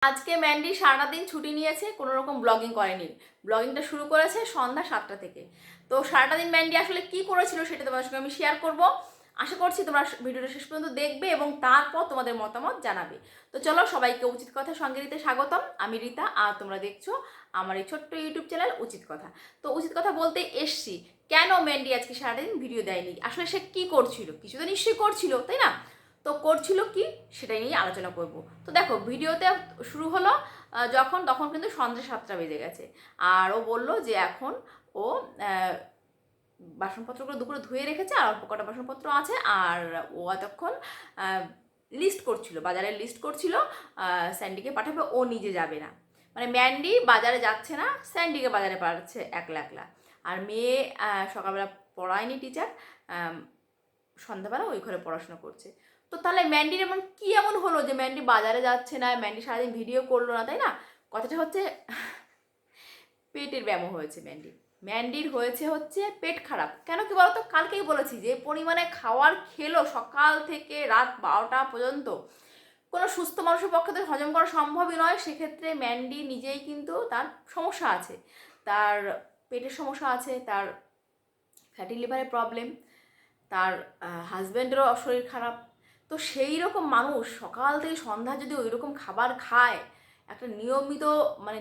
আজকে ম্যান্ডি সারাদিন ছুটি নিয়েছে, কোনো রকম ব্লগিং করেনি। ব্লগিংটা শুরু করেছে সন্ধ্যা 7টা থেকে। তো সারাটা দিন ম্যান্ডি আসলে কি করেছিল সেটা তোমাদের সঙ্গে আমি শেয়ার করব। আশা করছি তোমরা ভিডিওটা শেষ পর্যন্ত দেখবে এবং তারপর তোমাদের মতামত জানাবে। তো চলো, সবাইকে উচিত কথা সঙ্গে দিতে স্বাগতম। আমি রীতা, আর তোমরা দেখছো আমার এই ছোট্ট ইউটিউব চ্যানেল উচিত কথা। তো উচিত কথা বলতে এসছি, কেন ম্যান্ডি আজকে সারাদিন ভিডিও দেয়নি, আসলে সে কি করছিল? কিছু তো নিশ্চয়ই করছিল, তাই না? তো করছিল কি সেটাই নিয়ে আলোচনা করব। তো দেখো, ভিডিওতে শুরু হলো তখন কিন্তু সন্ধ্যা 7টা বেজে গেছে। আর ও বললো যে এখন ও বাসনপত্রগুলো দুপুরে ধুয়ে রেখেছে, আর অল্প কটা বাসনপত্র আছে। আর ও এতক্ষণ লিস্ট করছিল, বাজারের লিস্ট করছিল। স্যান্ডিকে পাঠাবে, ও নিজে যাবে না। মানে ম্যান্ডি বাজারে যাচ্ছে না, স্যান্ডিকে বাজারে পাঠাচ্ছে একলা একলা। আর মেয়ে সকালবেলা পড়ায়নি টিচার, সন্ধ্যাবেলা ওই ঘরে পড়াশোনা করছে। তো তাহলে ম্যান্ডির এমন কি এমন হলো যে ম্যান্ডি বাজারে যাচ্ছে না, ম্যান্ডি সারাদিন ভিডিও করলো না, তাই না? কথাটা হচ্ছে পেটের ব্যামো হয়েছে ম্যান্ডির। ম্যান্ডির হচ্ছে পেট খারাপ। কেন কি বলতো, কালকেই বলেছি যে পরিমাণে খাওয়ার খেলো সকাল থেকে রাত 12টা পর্যন্ত, কোনো সুস্থ মানুষের পক্ষে তো হজম করা সম্ভবই নয়। সেক্ষেত্রে ম্যান্ডি নিজেই কিন্তু তার সমস্যা আছে, তার পেটের সমস্যা আছে, তার ফ্যাটি লিভারের প্রবলেম, তার হাজব্যান্ডেরও শরীর খারাপ। তো সেই রকম মানুষ সকাল থেকে সন্ধ্যা যদি ওই রকম খাবার খায়, একটা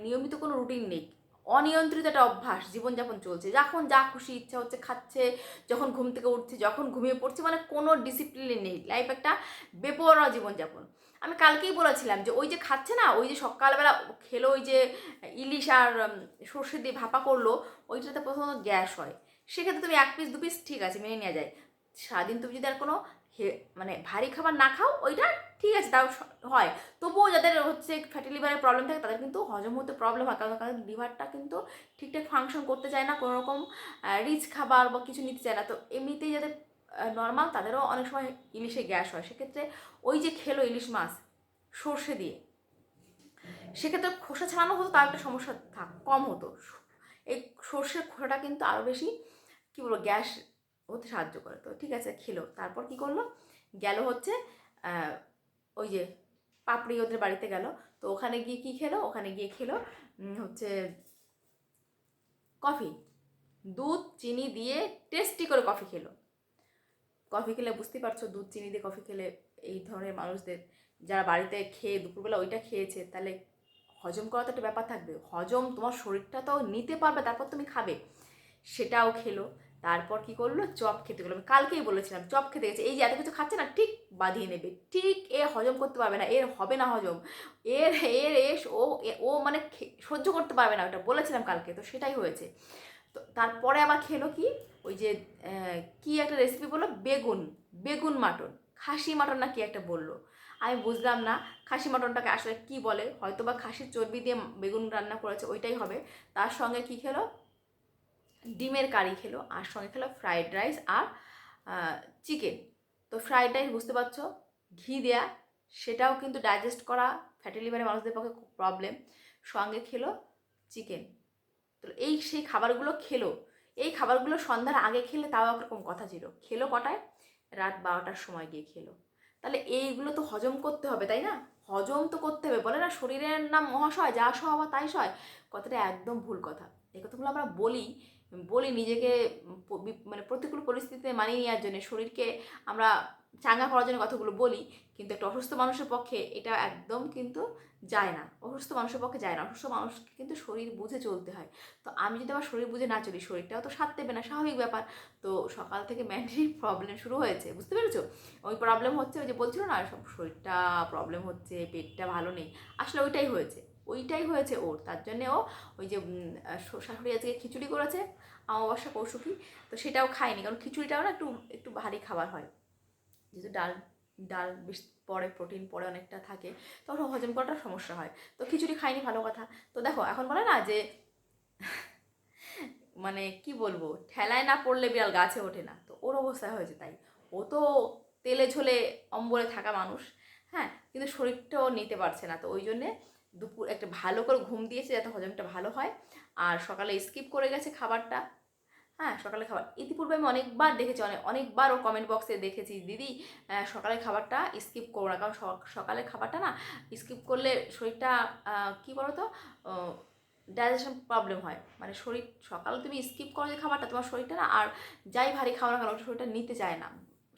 নিয়মিত কোনো রুটিন নেই, অনিয়ন্ত্রিত একটা অভ্যাস জীবনযাপন চলছে, যখন যা খুশি ইচ্ছা হচ্ছে খাচ্ছে, যখন ঘুম থেকে উঠছে, যখন ঘুমিয়ে পড়ছে, মানে কোনো ডিসিপ্লিন নেই, লাইফ একটা বেপরোয়া জীবনযাপন। আমি কালকেই বলেছিলাম যে ওই যে খাচ্ছে না, ওই যে সকালবেলা খেলো, ওই যে ইলিশ আর সর্ষে দিয়ে ভাপা করলো, ওইটাতে প্রথমত গ্যাস হয়। সেক্ষেত্রে তুমি 1 পিস 2 পিস ঠিক আছে, মেনে নেওয়া যায়। সারাদিন তুমি যদি আর কোনো মানে ভারী খাবার না খাও, ওইটা ঠিক আছে, তাও হয়। তবুও যাদের হচ্ছে ফ্যাটি লিভারের প্রবলেম থাকে তাদের কিন্তু হজম হতে প্রবলেম হয়, কারণ তাদের লিভারটা কিন্তু ঠিকঠাক ফাংশন করতে চায় না, কোনো রকম রিচ খাবার বা কিছু নিতে চায় না। তো এমনিতেই যাদের নর্মাল, তাদেরও অনেক সময় ইলিশে গ্যাস হয়। সেক্ষেত্রে ওই যে খেলো ইলিশ মাছ সর্ষে দিয়ে, সেক্ষেত্রে খোসা ছাড়ানো হতো, তার একটা সমস্যা কম হতো। এই সর্ষের খোসাটা কিন্তু আরও বেশি কী বলবো, গ্যাস হতে সাহায্য করে। তো ঠিক আছে, খেলো। তারপর কি করলো, গেল হচ্ছে ওই যে পাপড়ি ওদের বাড়িতে গেল। তো ওখানে গিয়ে কি খেলো, ওখানে গিয়ে খেলো হচ্ছে কফি, দুধ চিনি দিয়ে টেস্টি করে কফি খেলো। কফি খেলে বুঝতেই পারছো, দুধ চিনি দিয়ে কফি খেলে এই ধরনের মানুষদের, যারা বাড়িতে খেয়ে দুপুরবেলা ওইটা খেয়েছে, তাহলে হজম করা তো একটা ব্যাপার থাকবে। হজম তোমার শরীরটা তো নিতে পারবে, তারপর তুমি খাবে। সেটাও খেলো। তারপর কি করলো, চপ খেতে গেলো। আমি কালকেই বলেছিলাম চপ খেতে গেছে। এই যে এত কিছু খাচ্ছে না, ঠিক বাঁধিয়ে নেবে, ঠিক এ হজম করতে পারবে না, এর হবে না হজম, এর এর এস ও ও মানে সহ্য করতে পারবে না, ওটা বলেছিলাম কালকে। তো সেটাই হয়েছে। তো তারপরে আবার খেলো কি, ওই যে কি একটা রেসিপি বললো, বেগুন বেগুন মাটন, খাসি মাটন না কি একটা বললো। আমি বুঝলাম না খাসি মাটনটাকে আসলে কি বলে, হয়তো বা খাসির চর্বি দিয়ে বেগুন রান্না করেছে, ওইটাই হবে। তার সঙ্গে কি খেলো, ডিমের কারি খেলো, আর সঙ্গে খেলো ফ্রাইড রাইস আর চিকেন। তো ফ্রাইড রাইস বুঝতে পারছো, ঘি দেয়া, সেটাও কিন্তু ডাইজেস্ট করা ফ্যাটি লিভারের মানুষদের পক্ষে খুব প্রবলেম। সঙ্গে খেলো চিকেন। তো এই সেই খাবারগুলো খেলো। এই খাবারগুলো সন্ধ্যার আগে খেলে তাও একরকম কথা ছিল, খেলো কটায়, রাত 12টার সময় গিয়ে খেলো। তাহলে এইগুলো তো হজম করতে হবে, তাই না? হজম তো করতে হবে, বলে না শরীরের নাম মহাশয়, যা সহ বা তাই সয়। কথাটা একদম ভুল কথা। এই কথাগুলো আমরা বলি বলি নিজেকে মানে প্রতিকূল পরিস্থিতিতে মানিয়ে নেওয়ার জন্য, শরীরকে আমরা চাঙ্গা করার জন্য কথাগুলো বলি। কিন্তু একটা অসুস্থ মানুষের পক্ষে এটা একদম কিন্তু যায় না, অসুস্থ মানুষের পক্ষে যায় না। অসুস্থ মানুষকে কিন্তু শরীর বুঝে চলতে হয়। তো আমি যদি আমার শরীর বুঝে না চলি, শরীরটাও তো সাথ দেবে না, স্বাভাবিক ব্যাপার। তো সকাল থেকে মেন্টালি প্রবলেম শুরু হয়েছে, বুঝতে পেরেছো? ওই প্রবলেম হচ্ছে, ওই যে বলছিল না সব শরীরটা প্রবলেম হচ্ছে, পেটটা ভালো নেই, আসলে ওইটাই হয়েছে ওর। তার জন্যে ও ওই যে শাশুড়ি আজকে খিচুড়ি করেছে, অমাবস্যা কৌশুকি, তো সেটাও খায়নি, কারণ খিচুড়িটাও না একটু একটু ভারী খাবার হয়, যেহেতু ডাল ডাল বেশ পরে, প্রোটিন পরে অনেকটা থাকে, তখন হজম করাটা সমস্যা হয়। তো খিচুড়ি খাইনি, ভালো কথা। তো দেখো, এখন বলে না যে মানে কি বলবো, ঠেলায় না পড়লে বিড়াল গাছে ওঠে না, তো ওর অবস্থা হয়েছে তাই। ও তো তেলে ঝোলে অম্বলে থাকা মানুষ, হ্যাঁ, কিন্তু শরীরটাও নিতে পারছে না। তো ওই জন্যে দুপুর একটা ভালো করে ঘুম দিয়েছে যাতে হজমটা ভালো হয়, আর সকালে স্কিপ করে গেছে খাবারটা। হ্যাঁ, সকালে খাবার ইতিপূর্বে আমি অনেকবার দেখেছি, অনেকবার ওর কমেন্ট বক্সে দেখেছি, দিদি সকালের খাবারটা স্কিপ করো না, কারণ সকালের খাবারটা না স্কিপ করলে শরীরটা কী বলো তো, ডাইজেশন প্রবলেম হয়, মানে শরীর সকালে তুমি স্কিপ করো যে খাবারটা, তোমার শরীরটা না আর যাই ভারী খাও না কেন ওটা শরীরটা নিতে চায় না,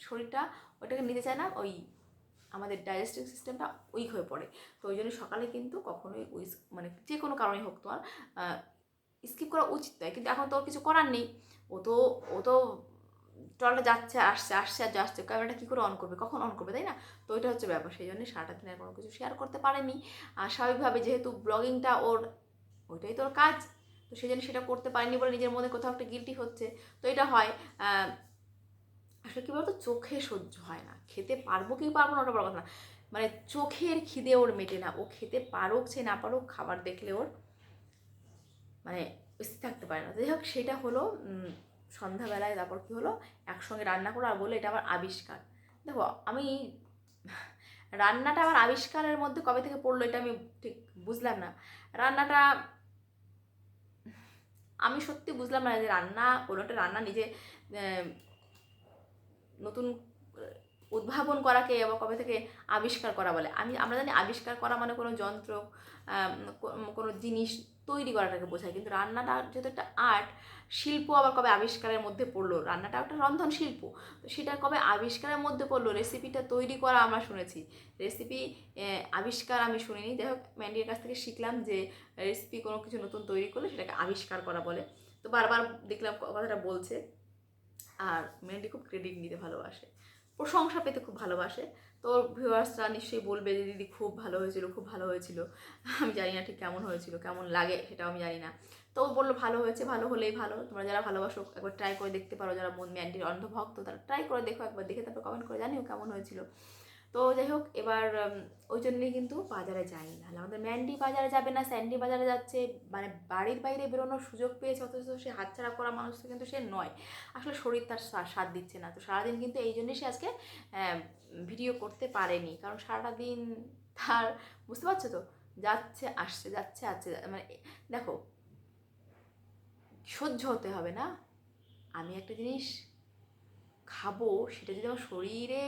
শরীরটা ওটাকে নিতে চায় না, ওই আমাদের ডাইজেস্টিভ সিস্টেমটা উইক হয়ে পড়ে। তো ওই জন্য সকালে কিন্তু কখনোই ওই মানে যে কোনো কারণেই হোক তোমার স্কিপ করা উচিত নয়, কিন্তু এখন তোর কিছু করার নেই, ও তো ট্রলটা যাচ্ছে আসছে আসছে আর যাচ্ছে, ক্যামেরাটা কী করে অন করবে, কখন অন করবে, তাই না? তো ওইটা হচ্ছে ব্যাপার, সেই জন্য সারাটা দিন আর কোনো কিছু শেয়ার করতে পারেনি। আর স্বাভাবিকভাবে যেহেতু ব্লগিংটা ওর ওইটাই তোর কাজ, তো সেই জন্য সেটা করতে পারেনি বলে নিজের মধ্যে কোথাও একটা গিল্টি হচ্ছে। তো এটা হয়, আসলে কী বলতো, চোখে সহ্য হয় না, খেতে পারবো কি পারবো না ওটা বড় কথা না, মানে চোখের খিদে ওর মেটে না, ও খেতে পারুক সে না পারুক, খাবার দেখলে ওর মানে স্থির থাকতে পারে না। যাই হোক, সেটা হলো সন্ধ্যাবেলায়, তারপর কী হলো, একসঙ্গে রান্না করো আর বলে এটা আমার আবিষ্কার। দেখো আমি রান্নাটা আমার আবিষ্কারের মধ্যে কবে থেকে পড়লো এটা আমি ঠিক বুঝলাম না। রান্নাটা আমি সত্যি বুঝলাম না যে রান্না কোনোটা রান্না নিজে নতুন উদ্ভাবন করাকে আবার কবে থেকে আবিষ্কার করা বলে। আমরা জানি আবিষ্কার করা মানে কোনো যন্ত্র, কোনো জিনিস তৈরি করাটাকে বোঝায়, কিন্তু রান্নাটা যেহেতু একটা আর্ট, শিল্প আবার কবে আবিষ্কারের মধ্যে পড়লো, রান্নাটা একটা রন্ধন শিল্প, তো সেটা কবে আবিষ্কারের মধ্যে পড়লো, রেসিপিটা তৈরি করা আমরা শুনেছি, রেসিপি আবিষ্কার আমি শুনিনি। যাই হোক, ম্যান্ডির কাছ থেকে শিখলাম যে রেসিপি কোনো কিছু নতুন তৈরি করলে সেটাকে আবিষ্কার করা বলে। তো বারবার দেখলাম কথাটা বলছে, আর ম্যান্ডি খুব ক্রেডিট নিতে ভালোবাসে, প্রশংসা পেতে খুব ভালোবাসে। তো ভিউয়ার্সরা নিশ্চয়ই বলবে যে দিদি খুব ভালো হয়েছিল, খুব ভালো হয়েছিল। আমি জানি না ঠিক কেমন হয়েছিল, কেমন লাগে সেটাও আমি জানি না। তো ও বললো ভালো হয়েছে, ভালো হলেই ভালো, তোমরা যারা ভালোবাসো একবার ট্রাই করে দেখতে পারো, যারা ম্যান্ডির অন্ধভক্ত তারা ট্রাই করে দেখো একবার, দেখে তারপর কমেন্ট করে জানিও কেমন হয়েছিল। তো যাই হোক, এবার ওই জন্যই কিন্তু বাজারে যাই না, আমাদের ম্যান্ডি বাজারে যাবে না, স্যান্ডি বাজারে যাচ্ছে, মানে বাড়ির বাইরে বেরোনোর সুযোগ পেয়েছে, অথচ সে হাতছাড়া করা মানুষ কিন্তু সে নয়, আসলে শরীর তার সাথ দিচ্ছে না। তো সারাদিন কিন্তু এই জন্যই সে আজকে ভিডিও করতে পারেনি, কারণ সারাটা দিন তার, বুঝতে পারছো তো, যাচ্ছে আসছে যাচ্ছে আসছে, মানে দেখো সহ্য হতে হবে না, আমি একটা জিনিস খাবো সেটা যদি আমার শরীরে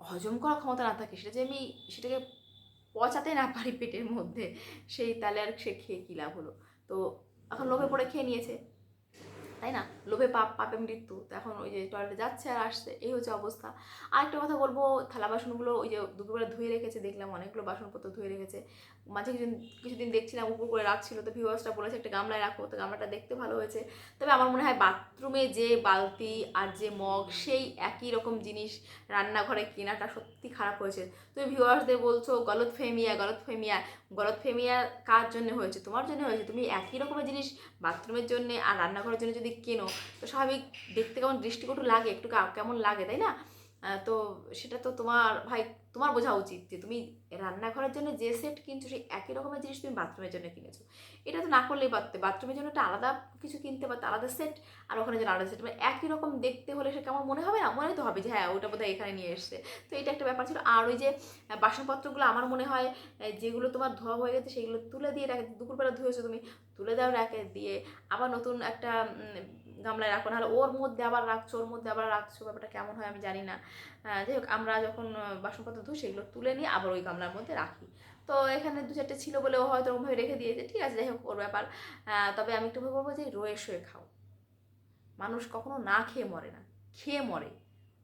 হজম করার ক্ষমতা না থাকে, সেটা যে আমি সেটাকে পচাতে না পারি পেটের মধ্যে, সেই তাহলে আর সে খেয়ে কী লাভ হলো। তো এখন লোভে পড়ে খেয়ে নিয়েছে, তাই না? লোভে পাপে মৃত্যু। তো এখন ওই যে টয়লেটে যাচ্ছে আর আসছে, এই হচ্ছে অবস্থা। আরেকটা কথা বলবো, থালা বাসনগুলো ওই যে দুপুরবেলা ধুয়ে রেখেছে, দেখলাম অনেকগুলো বাসনপত্র ধুয়ে রেখেছে, মাঝে কিছুদিন দেখছিলাম উপর করে রাখছিল, তো ভিউয়ার্সটা বলেছে একটা গামলায় রাখো, তো গামলাটা দেখতে ভালো হয়েছে। তবে আমার মনে হয় বাথরুমে যে বালতি আর যে মগ, সেই একই রকম জিনিস রান্নাঘরে কেনাটা সত্যি খারাপ হয়েছে। তুমি ভিউয়ার্সদের বলছো গলতফেমিয়া গলতফেমিয়া, গলতফেমিয়া কার জন্য হয়েছে? তোমার জন্য হয়েছে। তুমি একই রকমের জিনিস বাথরুমের জন্য আর রান্নাঘরের জন্য যদি কেনো, তো স্বাভাবিক দেখতে কেমন দৃষ্টিকটু লাগে, একটু কেমন লাগে, তাই না? তো সেটা তো তোমার বোঝা উচিত যে তুমি রান্নাঘরের জন্য যে সেট কিনছো সেই একই রকমের জিনিস তুমি বাথরুমের জন্য কিনেছো। এটা তো না করলেই পারতে, বাথরুমের জন্য একটা আলাদা কিছু কিনতে পারতে, আলাদা সেট, আর ওখানে জন্য আলাদা সেট, মানে একই রকম দেখতে হলে সে কেমন মনে হবে না? মনে তো হবে যে হ্যাঁ ওটা বোধহয় এখানে নিয়ে এসছে। তো এটা একটা ব্যাপার ছিল। আর ওই যে বাসনপত্রগুলো আমার মনে হয় যেগুলো তোমার ধোয়া হয়ে গেছে সেগুলো তুলে দিয়ে রাখে, দুপুরবেলা ধুয়েছো তুমি, তুলে দাও র্যাকে দিয়ে, আবার নতুন একটা গামলায় রাখো, নাহলে ওর মধ্যে আবার রাখছো, ওর মধ্যে আবার রাখছো, ব্যাপারটা কেমন হয় আমি জানি না। যাই হোক, আমরা যখন বাসনপত্র ধুই সেগুলো তুলে নিয়ে আবার ওই গামলার মধ্যে রাখি। তো এখানে দু চারটে ছিল বলে ও হয়তো ওরকমভাবে রেখে দিয়েছে, ঠিক আছে, যাই হোক ওর ব্যাপার। তবে আমি একটু বলবো যে রয়ে শয়ে খাও, মানুষ কখনো না খেয়ে মরে না, খেয়ে মরে।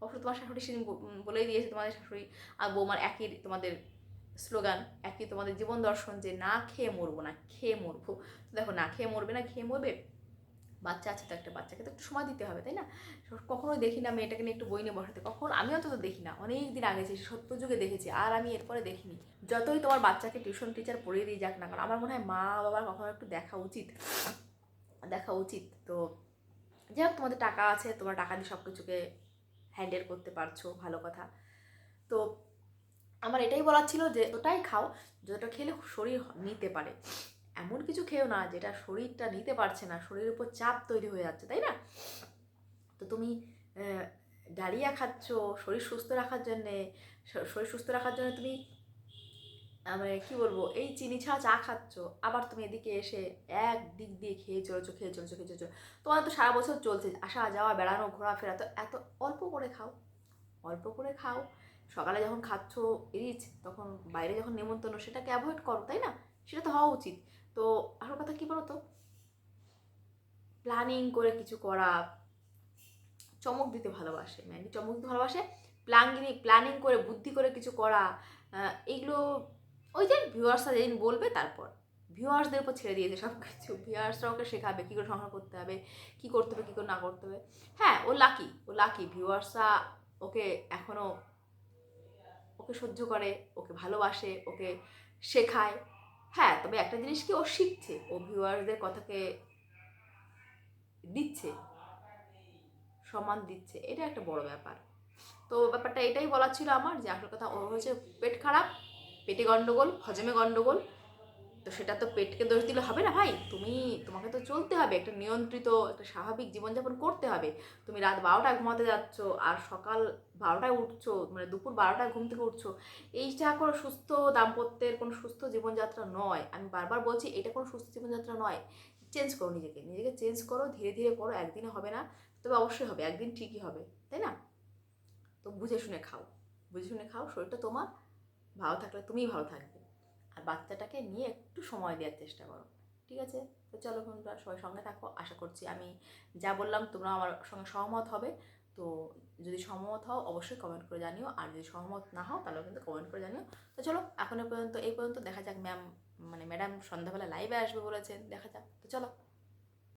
অবশ্য তোমার শাশুড়ি সেদিন বলেই দিয়েছে, তোমাদের শাশুড়ি আর বৌমার একই তোমাদের স্লোগান, একই তোমাদের জীবন দর্শন, যে না খেয়ে মরবো না, খেয়ে মরবো। তো দেখো, না খেয়ে মরবে না, খেয়ে মরবে, বাচ্চা আছে তো, একটা বাচ্চাকে তো একটু সময় দিতে হবে, তাই না? কখনোই দেখি না মেয়েটাকে নিয়ে একটু বই নিয়ে বসাতে, কখন আমি অন্তত দেখি না, অনেক দিন আগে যে সত্য যুগে দেখেছি, আর আমি এরপরে দেখিনি। যতই তোমার বাচ্চাকে টিউশন টিচার পড়িয়ে দিয়ে যাক না, কারণ আমার মনে হয় মা বাবার কখনো একটু দেখা উচিত, দেখা উচিত। তো যাই হোক, তোমাদের টাকা আছে, তোমার টাকা দিয়ে সব কিছুকে হ্যান্ডেল করতে পারছো, ভালো কথা। তো আমার এটাই বলার ছিল যে ওটাই খাও যতটা খেলে শরীর নিতে পারে, এমন কিছু খেও না যেটা শরীরটা নিতে পারছে না, শরীরের উপর চাপ তৈরি হয়ে যাচ্ছে, তাই না? তো তুমি ডালিয়া খাচ্ছ শরীর সুস্থ রাখার জন্যে, শরীর সুস্থ রাখার জন্য তুমি মানে কী বলবো, এই চিনি ছাড়া চা খাচ্ছ, আবার তুমি এদিকে এসে এক দিক দিয়ে খেয়ে চলেছো। তোমার তো সারা বছর চলছে, আসা যাওয়া বেড়ানো ঘোরাফেরা, তো এত অল্প করে খাও, অল্প করে খাও। সকালে যখন খাচ্ছ রিচ, তখন বাইরে যখন নেমন্তন্ন সেটাকে অ্যাভয়েড করো, তাই না? সেটা তো হওয়া উচিত। তো আরও কথা কী বলো তো, প্ল্যানিং করে কিছু করা, চমক দিতে ভালোবাসে, ম্যান্ডি চমক দিতে ভালোবাসে। প্ল্যানিং করে বুদ্ধি করে কিছু করা, এইগুলো ওই যে ভিউয়ার্সরা যেদিন বলবে তারপর ভিউয়ার্সদের উপর ছেড়ে দিয়েছে সব কিছু। ভিউয়ার্সরা ওকে শেখাবে কী করে সংসার করতে হবে, কী করতে হবে, কী করে না করতে হবে। হ্যাঁ, ও লাকি ভিউয়ার্সরা ওকে এখনও ওকে সহ্য করে, ওকে ভালোবাসে, ওকে শেখায়। হ্যাঁ, তবে একটা জিনিস কি, ও শিখছে, ও ভিউয়ার্সদের কথাকে দিচ্ছে, সম্মান দিচ্ছে, এটা একটা বড় ব্যাপার। তো ব্যাপারটা এটাই বলার ছিল আমার, যে আসল কথা ওর হচ্ছে পেট খারাপ, পেটে গন্ডগোল, হজমে গন্ডগোল। তো সেটা তো পেটকে দোষ দিলে হবে না ভাই, তোমাকে তো চলতে হবে, একটা নিয়ন্ত্রিত একটা স্বাভাবিক জীবনযাপন করতে হবে। তুমি রাত 12টায় ঘুমাতে যাচ্ছ আর সকাল 12টায় উঠছো, মানে দুপুর 12টায় ঘুম থেকে উঠছো, এইটা কোনো সুস্থ দাম্পত্যের কোনো সুস্থ জীবনযাত্রা নয়। আমি বারবার বলছি, এটা কোনো সুস্থ জীবনযাত্রা নয়। চেঞ্জ করো নিজেকে, চেঞ্জ করো, ধীরে ধীরে করো, একদিনে হবে না, তবে অবশ্যই হবে, একদিন ঠিকই হবে, তাই না? তো বুঝে শুনে খাও, বুঝে শুনে খাও, শরীরটা তোমার ভালো থাকলে তুমিই ভালো থাকবে। আর বাচ্চাটাকে নিয়ে একটু সময় দেওয়ার চেষ্টা করো, ঠিক আছে? তো চলো বন্ধুরা, সবাই সঙ্গে থাকো, আশা করছি আমি যা বললাম তোমরা আমার সঙ্গে সহমত হবে। তো যদি সহমত হও অবশ্যই কমেন্ট করে জানিও, আর যদি সহমত না হও তাহলেও কিন্তু কমেন্ট করে জানিও। তো চলো, এখন এই পর্যন্ত দেখা যাক, ম্যাডাম সন্ধ্যাবেলা লাইভে আসবে বলেছেন, দেখা যাক। তো চলো।